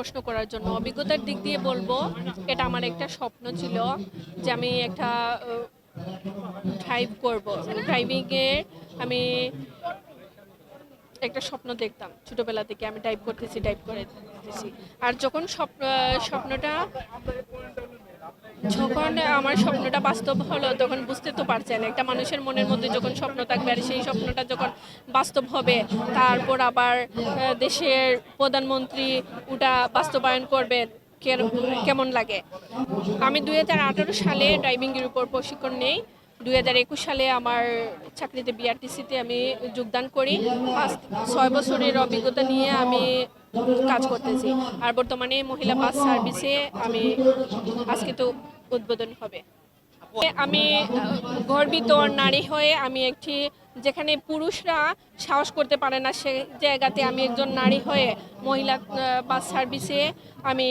প্রশ্ন করার জন্য। অভিজ্ঞতার দিক দিয়ে বলবো, এটা আমার একটা স্বপ্ন ছিল যে আমি একটা ড্রাইভ করব। ড্রাইভিংয়ে আমি একটা স্বপ্ন দেখতাম ছোটবেলা থেকে। আমি ড্রাইভ করতেছি। আর যখন স্বপ্নটা যখন আমার স্বপ্নটা বাস্তব হলো, তখন বুঝতে তো পারছেন একটা মানুষের মনের মধ্যে যখন স্বপ্ন থাকবে আর সেই স্বপ্নটা যখন বাস্তব হবে, তারপর আবার দেশের প্রধানমন্ত্রী ওটা বাস্তবায়ন করবেন, কেমন লাগে। আমি 2018 সালে ড্রাইভিংয়ের উপর প্রশিক্ষণ নেই। 2021 সালে আমার চাকরিতে বিআরটিসিতে আমি যোগদান করি। 6 বছরের অভিজ্ঞতা নিয়ে আমি কাজ করতেছি। আর বর্তমানে মহিলা বাস সার্ভিসে আমি আজকে তো উদ্বোধন হবে। আমি গর্বিত নারী হয়ে আমি একটি, যেখানে পুরুষরা সাহস করতে পারে না সে জায়গাতে আমি একজন নারী হয়ে মহিলা বাস সার্ভিসে আমি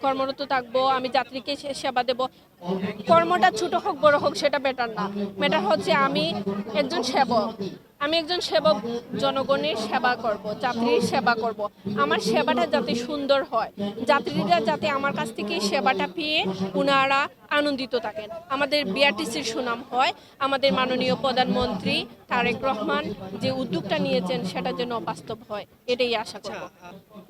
কর্মরত থাকবো। আমি যাত্রীকে সেবা দেব। কর্মটা ছোট হোক বড় হোক সেটা বেটার না, ম্যাটার হচ্ছে আমি একজন সেবক। আমি একজন সেবক, জনগণের সেবা করব, যাত্রীর সেবা করব। আমার সেবাটা যাতে সুন্দর হয়, যাত্রীরা যাতে আমার কাছ থেকে সেবাটা পেয়ে ওনারা আনন্দিত থাকেন, আমাদের বিআরটিসির সুনাম হয়, আমাদের মাননীয় প্রধানমন্ত্রী তারেক রহমান যে উদ্যোগটা নিয়েছেন সেটা যেন বাস্তব হয়, এটাই আশা করব।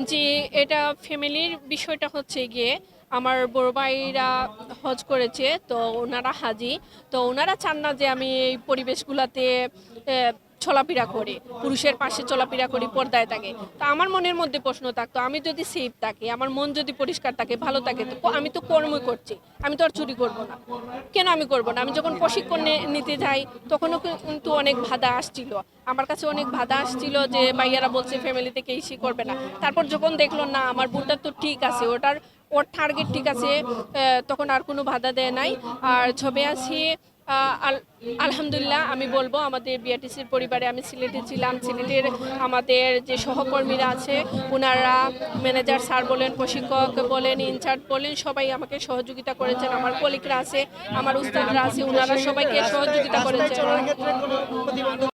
যে এটা ফ্যামিলির বিষয়টা হচ্ছে গিয়ে আমার বড় ভাইরা হজ করেছে, তো ওনারা হাজি, তো ওনারা চান না যে আমি এই পরিবেশগুলোতে চলাফেরা করি, পুরুষের পাশে চলাফেরা করি, পর্দায় থাকে। তো আমার মনের মধ্যে প্রশ্ন থাকতো, আমি যদি সেফ থাকি, আমার মন যদি পরিষ্কার থাকে, ভালো থাকে, তো আমি তো কর্মই করছি, আমি তো আর চুরি করবো না। কেন আমি করবো না? আমি যখন প্রশিক্ষণ নিতে যাই তখনও কিন্তু অনেক বাধা আসছিল, আমার কাছে অনেক বাধা আসছিল যে ভাইয়ারা বলছে ফ্যামিলি থেকে ইসি করবে না। তারপর যখন দেখলো না আমার বোনটা তো ঠিক আছে, ওর টার্গেট ঠিক আছে, তখন আর কোনো বাধা দেয় নাই। আর ছবে আছি আলহামদুলিল্লাহ। আমি বলবো আমাদের বিআরটিসির পরিবারে, আমি সিলেটে ছিলাম, সিলেটের আমাদের যে সহকর্মীরা আছে ওনারা, ম্যানেজার স্যার বলেন, প্রশিক্ষক বলেন, ইনচার্জ বলেন, সবাই আমাকে সহযোগিতা করেছেন। আমার কলিগরা আছে, আমার উস্তাদরা আছে, ওনারা সবাইকে সহযোগিতা করেছেন।